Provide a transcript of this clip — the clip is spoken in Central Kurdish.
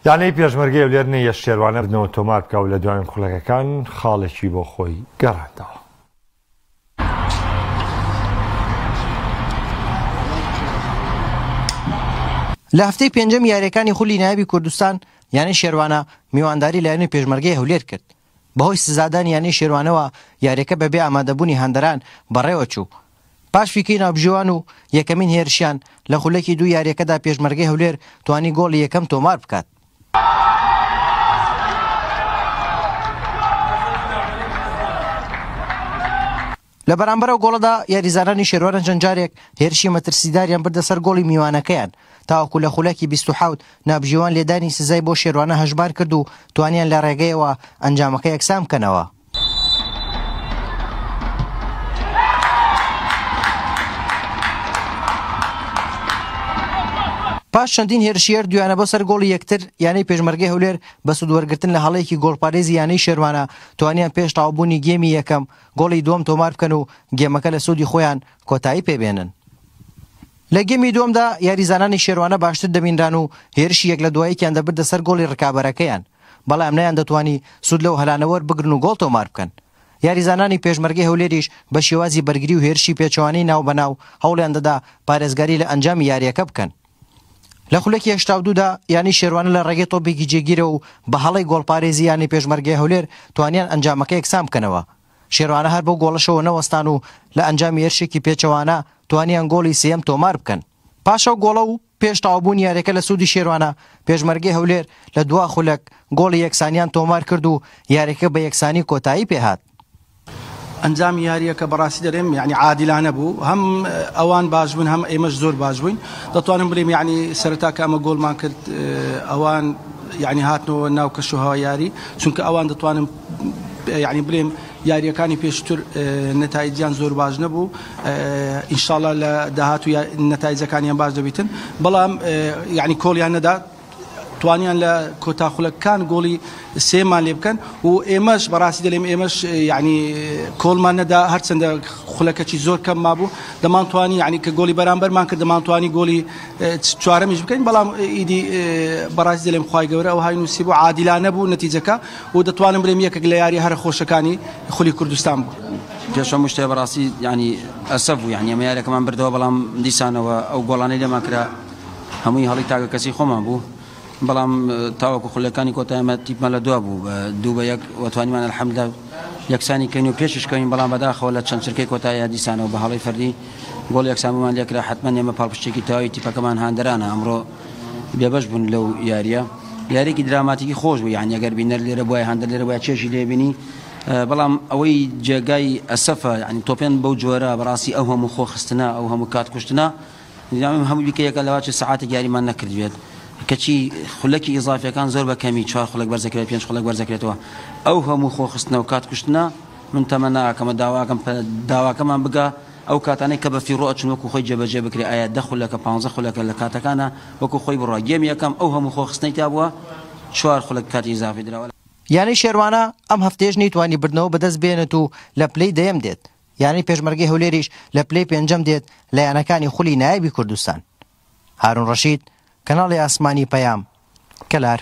یانەی پێشمەرگەی لێر نیە شێروانە بنەوە تۆمار بکە و لە دوایین خوڵەکەکان خاڵێکی بۆ خۆی گەڕاندەوە. لە هەفتەی پێنجەم یاریەکانی خولی نایابی کوردستان یانەی شێروانە میوانداری لایەنی پێشمەرگەی هەولێر کرد. بەهۆی سزادان یانەی شێروانەوە یاریەکە بەبێ ئامادەبوونی هەندەران بەڕێوە چوو. پاش فیکەی ناوبژێوان و یەکەمین هێرشیان لە خولەکی دوو یاریەکەدا پێشمەرگەی هەولێر توانی گۆڵی یەکەم تۆمار بکات. لە بەرامبەرەوە گۆڵەدا یاریزانانی شێروانە چەند جارێک هێرشی مەترسیداریان بردە سەر گۆڵی میوانەکەیان تاوەکو لە خولەکی 27 ناوبژێوان لێدانی سزای بۆ شێروانە هەژمار کرد و توانیان لە ڕێگەیەوە ئەنجامەکە یەکسان بکەنەوە. پاش چەندین هێرشیەر دویانە بۆ سەر گۆڵی یەکتر یانەی پێشمەرگەی هەولێر بە سوودوەرگرتن لە هەڵەیەکی گۆڵپارێزی یانەی شێروانە توانیان پێش تاوابوونی گێمی یەکەم گۆڵی دووەم تۆمار بکەن و گێمەکە لە سوودی خۆیان کۆتایی پێبێنن. لە گێمی دووەمدا یاریزانانی شێروانە باشتر دەبینران و هێرشی یەک لە دوایەکیان دەبردە سەر گۆڵی ڕکابەرەکەیان، بەڵام نەیان دەتوانی سوود لەو هەلانەوەر بگرن و گۆڵ تۆمار بکەن. یاریزانانی پێشمەرگەی هەولێریش بە شێوازی بەرگری و هێرشی پێچەوانەی ناو بەناو هەوڵیان دەدا پارێزگاری لە ئەنجامی یاریەکە بکەن. لە خولەکی 82دا یانی شێروانە لە ڕێگەی تۆپێکی جێگیرە و بە هەڵەی گۆڵپارێزی یانی پێشمەرگەی هەولێر توانیان ئەنجامەکە یەکسان بکەنەوە. شێروانە هەر بۆ گۆڵەشەوە نەوەستان و لە ئەنجامی هێرشێکی پێچەوانە توانیان گۆڵی سێەم تۆمار بکەن. پاشەو گۆڵە و پێش تاوابوونی یاریەکە لە سوودی شێروانە پێشمەرگەی هەولێر لە دوا خولەک گۆڵی یەکسانیان تۆمار کرد و یاریەکە بە یەکسانی کۆتایی پێهات. ئەنجام یاریەکە بەڕاستی دەرێم یعنی عادلانە بوو، هەم ئەوان باش بوون هەم ئێمەش زۆر باش بووین. دەتوانم بڵێم یعنی سەرەتا کە ئەمە گۆڵمان کرد ئەوان یعنی هاتنەوە ناو کەشوهەوا یاری، چونکە ئەوان دەتوانم یعنی بڵێم یاریەکانی پێشتر نەتایجیان زۆر باش نەبوو. ئینشاڵڵا لە داهاتوو نەتایجەکانیان باش دەبیتن، بەڵام یعنی کۆڵیان نەدا توانیان لە کۆتاخولەکان گۆڵی سێمان لێ بکەن و ئێمەش بەڕاستی دەڵێم ئێمەش یعنی کۆڵمان نەدا هەرچەندە خولەکەی زۆر کەم مابوو دەمانتوانی یعنی کە گۆڵی بەرامبەرمان کرد دەمانتوانی گۆڵی چوارەمیش بکەین، بەڵام ئیدی بەڕاستی دەڵێم خوای گەورە ئەو های نووسی بوو عادلانە بوو نەتیجەکە و دەتوانم بڵێم یەکێک لە یاری هەرە خۆشەکانی خولی کوردستان بوو. پێشەم شتێ بەڕاستی یعنی ئەسەف بوو، یعنی ئەمە یاریەکەمان بردەوە، بەڵام دیسانەوە ئەو گۆڵانەی لێمان کرا هەمووی هەڵی تاگە کەسی خۆمان بوو، بەڵام تاوەکو خولەکانی کۆتایمە تیپمان لە دوا بوو بە 2-1 وەتوانیمان الحەمدلله یەکسانی کەین و پێششکەین، بەڵام بەداخەوە لە چەند چرکەی کۆتایی دیسانەوە بە هەڵی فەردی گۆڵ یەکسانمان لێکرا. حتمما ئێمە پاڵپشتێکی تەواوی تیپەکەمان هاندەرانە ئەمڕۆ بێبەش بوون لەو یاریە. یاریێکی دراماتیکی خۆش بوو، یعنی ئەگەر بینەر لێرە بووە هەندەر لێرە بووە چێژی لێبینی، بەڵام ئەوەی جێگای ئەسەفە یعنی تۆپێن بەو جۆرە بەڕاستی ئەو هەموو خۆخستنە ئەو هەموو کات کوشتنە هەموو بیکەیەکە لەواچ سەعاتێک یاریمان نەکردوێت کەچی خولەکی ئیزافیەکان زۆر بە کەمی 4 خولەک بەرزەکرێت 5 خولەک بەرزەکرێتەوە. ئەو هەموو خۆخستنە و کات کوشتنە من تەمە ناکەمە داواکەمان بگە ئەو کاتانەی کە بە فیڕۆ ئەچون وەکو خۆی جێبەجێ بکرێ ئایا 10 خولەکە 15 خولەکە لە کاتەکانە وەکو خۆی بڕوا. گێم یەکەم ئەو هەموو خۆخستنەی تا بووە 4 خولەک کاتی ئیزافی درراوە. یانی شێروانە ئەم هەفتەیەش نەیتوانی بردنەوە بەدەست بێنێت و لە پلەی دەیەم دێت، یانی پێشمەرگەی هەولێریش لە پلەی پێنجەم دێت لە یانەکانی خولی نایابی کوردستان. هارون ڕەشید، کەناڵی ئاسمانی پەیام، کەلار.